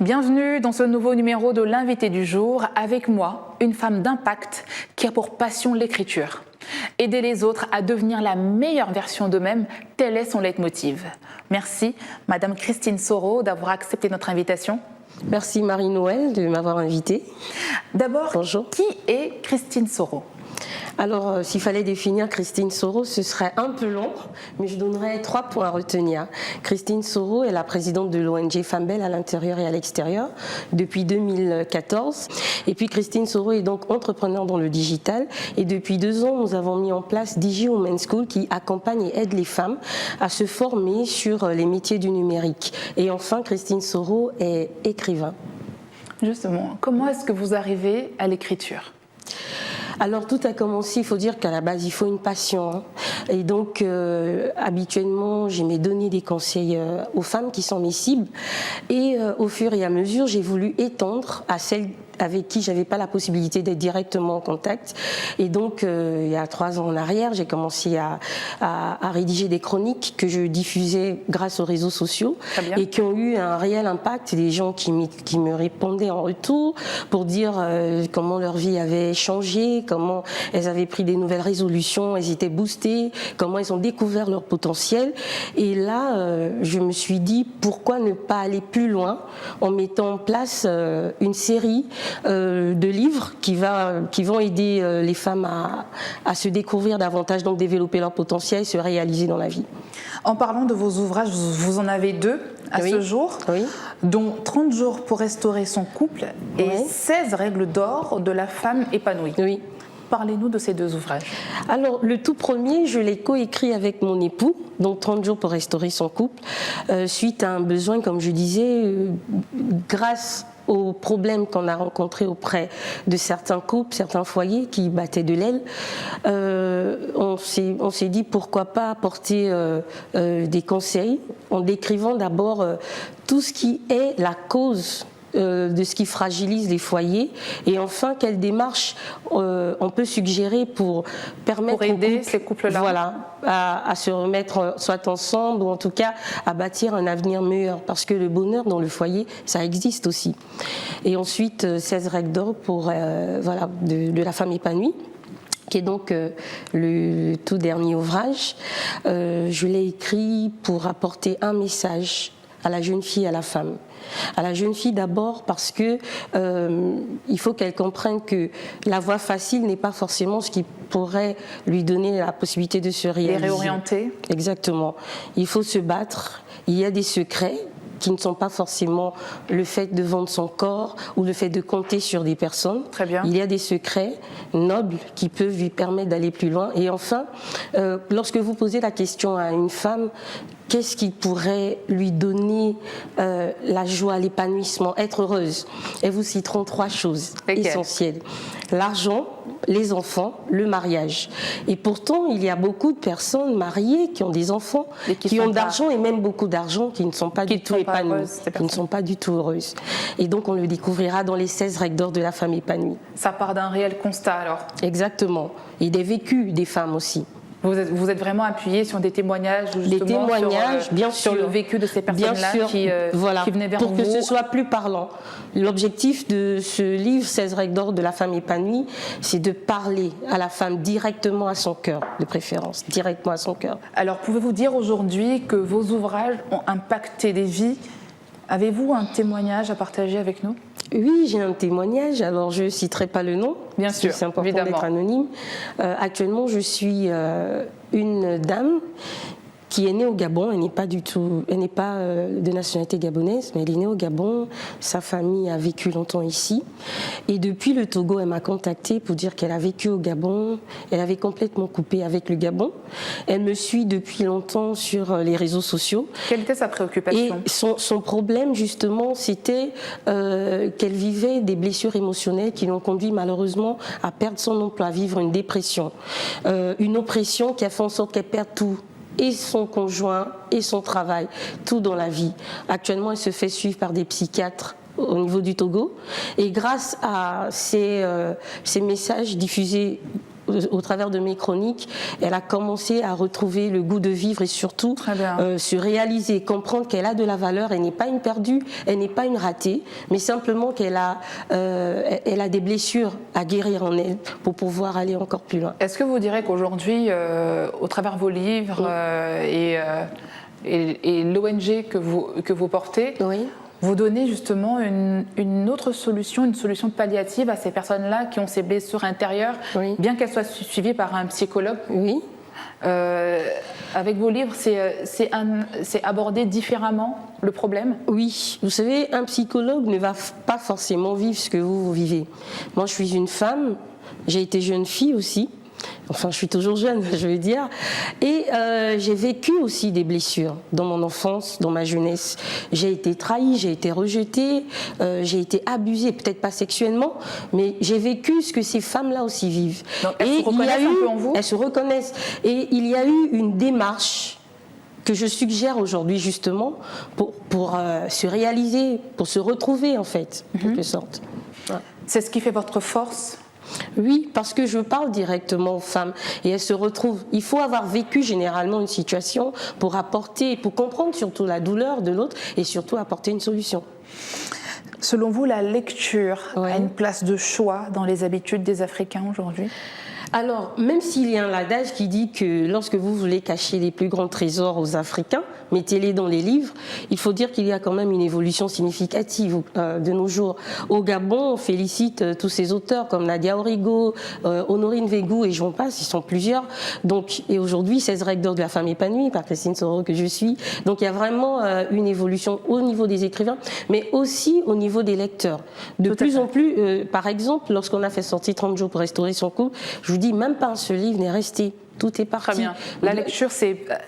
Bienvenue dans ce nouveau numéro de l'invité du jour. Avec moi, une femme d'impact qui a pour passion l'écriture. Aider les autres à devenir la meilleure version d'eux-mêmes, tel est son leitmotiv. Merci, Madame Christine Soro, d'avoir accepté notre invitation. Merci Marie-Noël de m'avoir invitée. D'abord, bonjour. Qui est Christine Soro ? Alors, s'il fallait définir Christine Soro, ce serait un peu long, mais je donnerais 3 points à retenir. Christine Soro est la présidente de l'ONG Femmes Belles à l'intérieur et à l'extérieur depuis 2014. Et puis Christine Soro est donc entrepreneur dans le digital. Et depuis 2 ans, nous avons mis en place Digi Women's School qui accompagne et aide les femmes à se former sur les métiers du numérique. Et enfin, Christine Soro est écrivain. Justement, comment est-ce que vous arrivez à l'écriture ? Alors tout a commencé, il faut dire qu'à la base il faut une passion. Et donc habituellement j'aimais donner des conseils aux femmes qui sont mes cibles. Et au fur et à mesure j'ai voulu étendre à celles avec qui j'avais pas la possibilité d'être directement en contact. Et donc il y a 3 ans en arrière j'ai commencé à rédiger des chroniques que je diffusais grâce aux réseaux sociaux et qui ont eu un réel impact. Des gens qui me répondaient en retour pour dire comment leur vie avait changé, comment elles avaient pris des nouvelles résolutions, elles étaient boostées, comment elles ont découvert leur potentiel. Et là, je me suis dit, pourquoi ne pas aller plus loin en mettant en place une série de livres qui vont aider les femmes à se découvrir davantage, donc développer leur potentiel et se réaliser dans la vie. En parlant de vos ouvrages, vous en avez 2 à ce jour, dont 30 jours pour restaurer son couple et 16 règles d'or de la femme épanouie. Oui. Parlez-nous de ces 2 ouvrages. Alors, le tout premier, je l'ai coécrit avec mon époux, donc 30 jours pour restaurer son couple, suite à un besoin, comme je disais, grâce aux problèmes qu'on a rencontrés auprès de certains couples, certains foyers qui battaient de l'aile. On s'est dit pourquoi pas apporter des conseils en décrivant d'abord tout ce qui est la cause de ce qui fragilise les foyers et enfin quelle démarche on peut suggérer pour permettre pour aider ces couples-là à se remettre soit ensemble ou en tout cas à bâtir un avenir meilleur parce que le bonheur dans le foyer ça existe aussi. Et ensuite 16 règles d'or pour de la femme épanouie qui est donc le tout dernier ouvrage. Je l'ai écrit pour apporter un message à la jeune fille et à la femme. À la jeune fille d'abord parce que il faut qu'elle comprenne que la voie facile n'est pas forcément ce qui pourrait lui donner la possibilité de se réaliser. Les réorienter. Exactement. Il faut se battre. Il y a des secrets qui ne sont pas forcément le fait de vendre son corps ou le fait de compter sur des personnes. Très bien. Il y a des secrets nobles qui peuvent lui permettre d'aller plus loin. Et enfin, lorsque vous posez la question à une femme, qu'est-ce qui pourrait lui donner la joie, l'épanouissement, être heureuse? Elles vous citeront 3 choses essentielles. L'argent, les enfants, le mariage. Et pourtant, il y a beaucoup de personnes mariées qui ont des enfants, qui ont d'argent et même beaucoup d'argent qui ne sont pas du tout épanouies, qui ne sont pas du tout heureuses. Et donc, on le découvrira dans les 16 règles d'or de la femme épanouie. Ça part d'un réel constat alors. Exactement. Et des vécus des femmes aussi. Vous êtes vraiment appuyé sur des témoignages, justement, sur le vécu de ces personnes-là qui venaient vers vous. Pour que ce soit plus parlant. L'objectif de ce livre, 16 règles d'or de la femme épanouie, c'est de parler à la femme directement à son cœur, de préférence, directement à son cœur. Alors, pouvez-vous dire aujourd'hui que vos ouvrages ont impacté des vies ? Avez-vous un témoignage à partager avec nous ? Oui, j'ai un témoignage. Alors, je ne citerai pas le nom. Bien sûr, c'est important évidemment. d'être anonyme. Actuellement, je suis une dame qui est née au Gabon. Elle n'est pas de nationalité gabonaise, mais elle est née au Gabon. Sa famille a vécu longtemps ici. Et depuis le Togo, elle m'a contactée pour dire qu'elle a vécu au Gabon. Elle avait complètement coupé avec le Gabon. Elle me suit depuis longtemps sur les réseaux sociaux. Quelle était sa préoccupation ? Et son problème, justement, c'était qu'elle vivait des blessures émotionnelles qui l'ont conduit malheureusement à perdre son emploi, à vivre une dépression. Une oppression qui a fait en sorte qu'elle perde tout. Et son conjoint, et son travail, tout dans la vie. Actuellement, elle se fait suivre par des psychiatres au niveau du Togo. Et grâce à ces messages diffusés au travers de mes chroniques, elle a commencé à retrouver le goût de vivre et surtout se réaliser, comprendre qu'elle a de la valeur, elle n'est pas une perdue, elle n'est pas une ratée, mais simplement qu'elle a, elle a des blessures à guérir en elle pour pouvoir aller encore plus loin. Est-ce que vous direz qu'aujourd'hui, au travers de vos livres et l'ONG que vous portez, vous donnez justement une autre solution, une solution palliative à ces personnes-là qui ont ces blessures intérieures, bien qu'elles soient suivies par un psychologue? Oui. Avec vos livres, c'est aborder différemment le problème? Oui, vous savez, un psychologue ne va pas forcément vivre ce que vous vivez. Moi, je suis une femme, j'ai été jeune fille aussi. Enfin, je suis toujours jeune, je veux dire. Et j'ai vécu aussi des blessures dans mon enfance, dans ma jeunesse. J'ai été trahie, j'ai été rejetée, j'ai été abusée, peut-être pas sexuellement, mais j'ai vécu ce que ces femmes-là aussi vivent. Donc, elles se reconnaissent un peu en vous? Elles se reconnaissent. Et il y a eu une démarche que je suggère aujourd'hui justement pour se réaliser, pour se retrouver en fait, en quelque sorte. Ouais. C'est ce qui fait votre force? Oui, parce que je parle directement aux femmes et elles se retrouvent. Il faut avoir vécu généralement une situation pour apporter, pour comprendre surtout la douleur de l'autre et surtout apporter une solution. Selon vous, la lecture a une place de choix dans les habitudes des Africains aujourd'hui? Alors, même s'il y a un adage qui dit que lorsque vous voulez cacher les plus grands trésors aux Africains, mettez-les dans les livres, il faut dire qu'il y a quand même une évolution significative de nos jours. Au Gabon, on félicite tous ces auteurs comme Nadia Origo, Honorine Végou et j'en passe, ils sont plusieurs. Donc, et aujourd'hui, 16 règles d'or de la femme épanouie par Christine Soro que je suis. Donc, il y a vraiment une évolution au niveau des écrivains, mais aussi au niveau des lecteurs. De plus en plus, par exemple, lorsqu'on a fait sortir 30 jours pour restaurer son couple, je vous dis, même pas un seul livre n'est resté. Tout est parti. Très bien. La lecture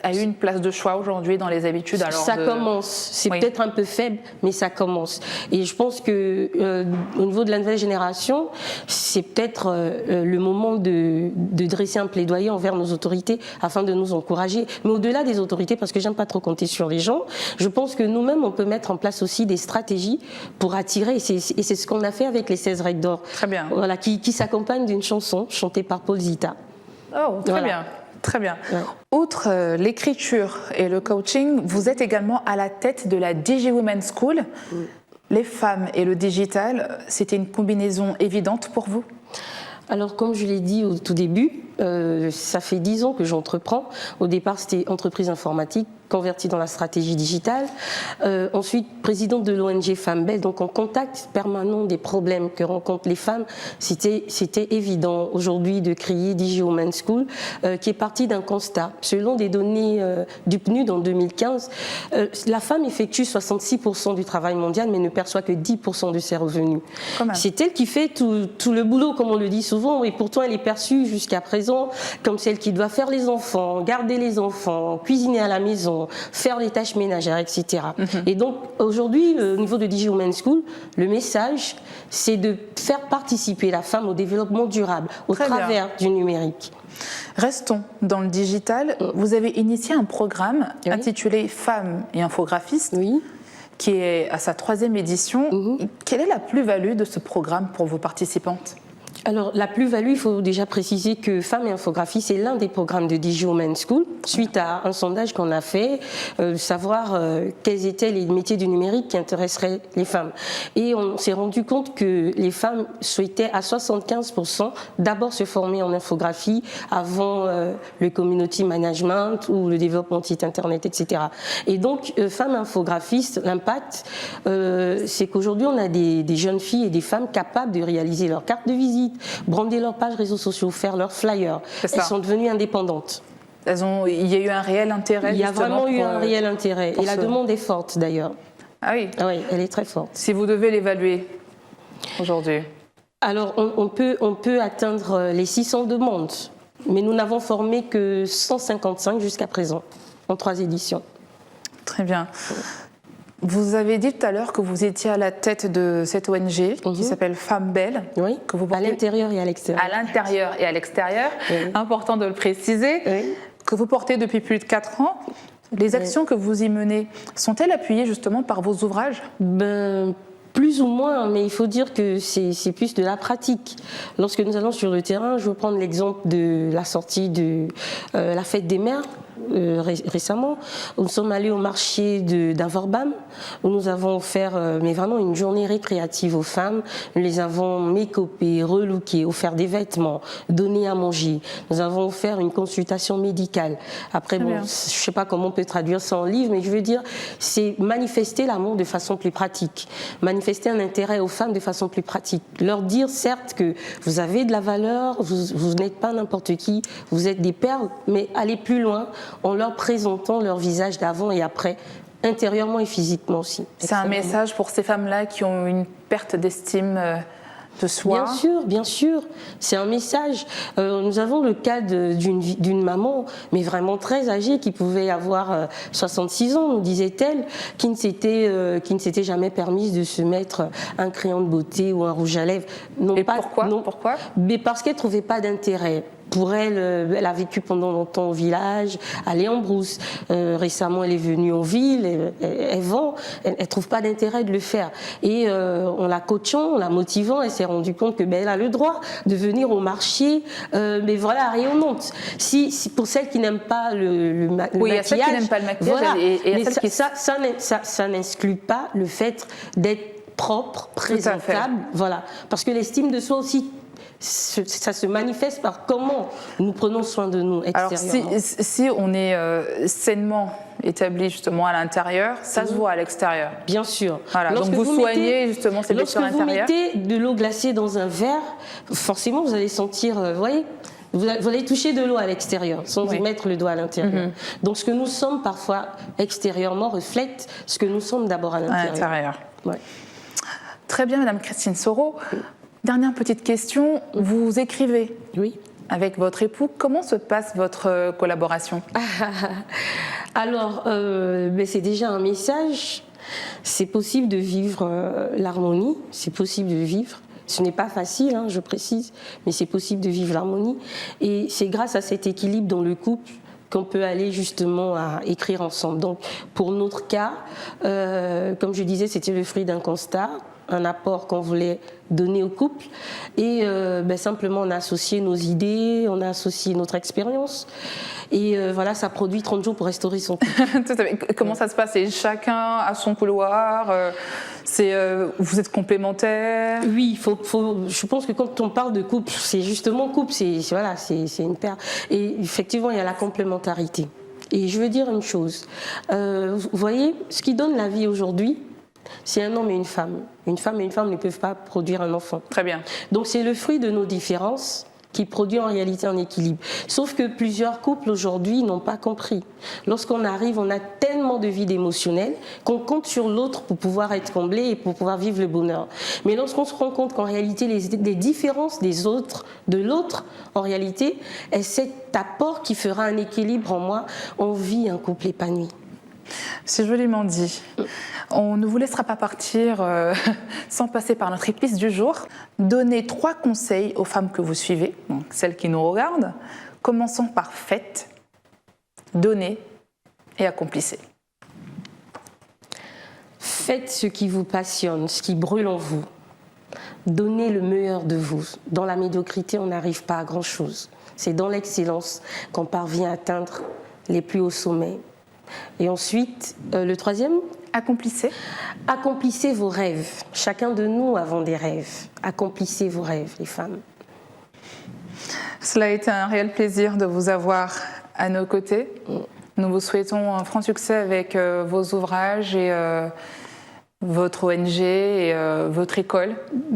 a eu une place de choix aujourd'hui dans les habitudes. Alors ça commence. C'est peut-être un peu faible, mais ça commence. Et je pense que au niveau de la nouvelle génération, c'est peut-être le moment de dresser un plaidoyer envers nos autorités afin de nous encourager. Mais au-delà des autorités, parce que j'aime pas trop compter sur les gens, je pense que nous-mêmes, on peut mettre en place aussi des stratégies pour attirer. Et c'est ce qu'on a fait avec les 16 règles d'or. Très bien. Voilà, qui s'accompagne d'une chanson chantée par Paul Zita. Oh, très bien. Très bien. Ouais. Outre l'écriture et le coaching, vous êtes également à la tête de la Digi Women's School. Les femmes et le digital, c'était une combinaison évidente pour vous? Alors, comme je l'ai dit au tout début, ça fait 10 ans que j'entreprends. Au départ, c'était entreprise informatique, convertie dans la stratégie digitale. Ensuite, présidente de l'ONG Femmes Belles, donc en contact permanent des problèmes que rencontrent les femmes. C'était évident aujourd'hui de créer Digi Women's School, qui est partie d'un constat. Selon des données du PNUD en 2015, la femme effectue 66% du travail mondial, mais ne perçoit que 10% de ses revenus. C'est elle qui fait tout le boulot, comme on le dit souvent, et pourtant elle est perçue jusqu'à présent comme celle qui doit faire les enfants, garder les enfants, cuisiner à la maison, faire les tâches ménagères, etc. Et donc aujourd'hui, au niveau de Digi Women's School, le message, c'est de faire participer la femme au développement durable au travers du numérique. Restons dans le digital. Vous avez initié un programme intitulé Femmes et infographistes, qui est à sa 3e édition. Quelle est la plus-value de ce programme pour vos participantes? Alors, la plus-value, il faut déjà préciser que Femmes et Infographie, c'est l'un des programmes de Digi Women's School, suite à un sondage qu'on a fait, savoir quels étaient les métiers du numérique qui intéresseraient les femmes. Et on s'est rendu compte que les femmes souhaitaient à 75% d'abord se former en infographie avant le community management ou le développement de site internet, etc. Et donc, Femmes infographistes, l'impact, c'est qu'aujourd'hui, on a des jeunes filles et des femmes capables de réaliser leur carte de visite, brander leurs pages réseaux sociaux, faire leurs flyers. Elles sont devenues indépendantes. Il y a eu un réel intérêt. Il y a vraiment eu un réel intérêt. Et la demande est forte d'ailleurs. Ah oui. Ah oui, elle est très forte. Si vous devez l'évaluer aujourd'hui? Alors, on peut atteindre les 600 demandes, mais nous n'avons formé que 155 jusqu'à présent, en 3 éditions. Très bien. Vous avez dit tout à l'heure que vous étiez à la tête de cette ONG qui s'appelle Femmes Belles. Oui, que vous portez à l'intérieur et à l'extérieur. À l'intérieur et à l'extérieur, important de le préciser, que vous portez depuis plus de 4 ans. Les actions que vous y menez, sont-elles appuyées justement par vos ouvrages? Plus ou moins, mais il faut dire que c'est plus de la pratique. Lorsque nous allons sur le terrain, je vais prendre l'exemple de la sortie de la fête des mères. Récemment, nous sommes allés au marché d'Invorbam où nous avons offert mais vraiment une journée récréative aux femmes. Nous les avons make-upées, relookées, offert des vêtements, donné à manger. Nous avons offert une consultation médicale. Après, bon, je ne sais pas comment on peut traduire ça en livre, mais je veux dire, c'est manifester l'amour de façon plus pratique, manifester un intérêt aux femmes de façon plus pratique. Leur dire certes que vous avez de la valeur, vous n'êtes pas n'importe qui, vous êtes des perles, mais allez plus loin en leur présentant leur visage d'avant et après, intérieurement et physiquement aussi. C'est un message pour ces femmes-là qui ont une perte d'estime de soi. Bien sûr, c'est un message. Nous avons le cas d'une maman, mais vraiment très âgée, qui pouvait avoir 66 ans, nous disait-elle, qui ne s'était jamais permise de se mettre un crayon de beauté ou un rouge à lèvres. Pourquoi Mais parce qu'elle ne trouvait pas d'intérêt. Pour elle, elle a vécu pendant longtemps au village, aller en brousse. Récemment, elle est venue en ville, elle vend, elle ne trouve pas d'intérêt de le faire. Et en la coachant, en la motivant, elle s'est rendue compte que elle a le droit de venir au marché, mais voilà, rayonnante. Si pour celles qui n'aiment pas le maquillage, il y a celles qui n'aiment pas le maquillage, voilà. et ça n'exclut pas le fait d'être propre, présentable, voilà. Parce que l'estime de soi aussi, ça se manifeste par comment nous prenons soin de nous extérieurement. Alors si on est sainement établi justement à l'intérieur, ça se voit à l'extérieur. Bien sûr. Voilà, donc vous soignez justement ces blessures intérieures. Lorsque vous mettez de l'eau glacée dans un verre, forcément vous allez sentir, vous voyez, vous allez toucher de l'eau à l'extérieur sans y mettre le doigt à l'intérieur. Donc ce que nous sommes parfois extérieurement reflète ce que nous sommes d'abord à l'intérieur. Ouais. Très bien, Madame Christine Soro. Dernière petite question, vous écrivez avec votre époux. Comment se passe votre collaboration? Alors, c'est déjà un message. C'est possible de vivre l'harmonie, c'est possible de vivre. Ce n'est pas facile, je précise, mais c'est possible de vivre l'harmonie. Et c'est grâce à cet équilibre dans le couple qu'on peut aller justement à écrire ensemble. Donc, pour notre cas, comme je disais, c'était le fruit d'un constat, un apport qu'on voulait donner au couple et simplement on a associé nos idées, on a associé notre expérience et voilà, ça produit 30 jours pour restaurer son couple. Tout à fait. Comment ça se passe? Chacun a son couloir, vous êtes complémentaires? Oui, je pense que quand on parle de couple, c'est justement couple, c'est une paire. Et effectivement, il y a la complémentarité. Et je veux dire une chose, vous voyez, ce qui donne la vie aujourd'hui, c'est un homme et une femme. Une femme et une femme ne peuvent pas produire un enfant. Très bien. Donc c'est le fruit de nos différences qui produit en réalité un équilibre. Sauf que plusieurs couples aujourd'hui n'ont pas compris. Lorsqu'on arrive, on a tellement de vide émotionnel qu'on compte sur l'autre pour pouvoir être comblé et pour pouvoir vivre le bonheur. Mais lorsqu'on se rend compte qu'en réalité, les différences des autres, de l'autre, en réalité, est cet apport qui fera un équilibre en moi, on vit un couple épanoui. C'est joliment dit. On ne vous laissera pas partir sans passer par notre épice du jour. Donnez 3 conseils aux femmes que vous suivez, donc celles qui nous regardent. Commençons par faites, donnez et accomplissez. Faites ce qui vous passionne, ce qui brûle en vous. Donnez le meilleur de vous. Dans la médiocrité, on n'arrive pas à grand-chose. C'est dans l'excellence qu'on parvient à atteindre les plus hauts sommets. Et ensuite, le troisième? Accomplissez. Accomplissez vos rêves. Chacun de nous avons des rêves. Accomplissez vos rêves, les femmes. Cela a été un réel plaisir de vous avoir à nos côtés. Nous vous souhaitons un franc succès avec vos ouvrages et votre ONG et votre école.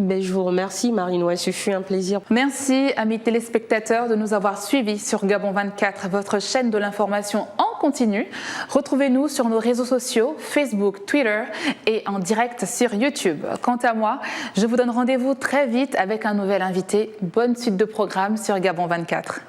Je vous remercie, Marine. Ce fut un plaisir. Merci, amis téléspectateurs, de nous avoir suivis sur Gabon 24, votre chaîne de l'information en continu. Retrouvez-nous sur nos réseaux sociaux, Facebook, Twitter et en direct sur YouTube. Quant à moi, je vous donne rendez-vous très vite avec un nouvel invité. Bonne suite de programme sur Gabon 24.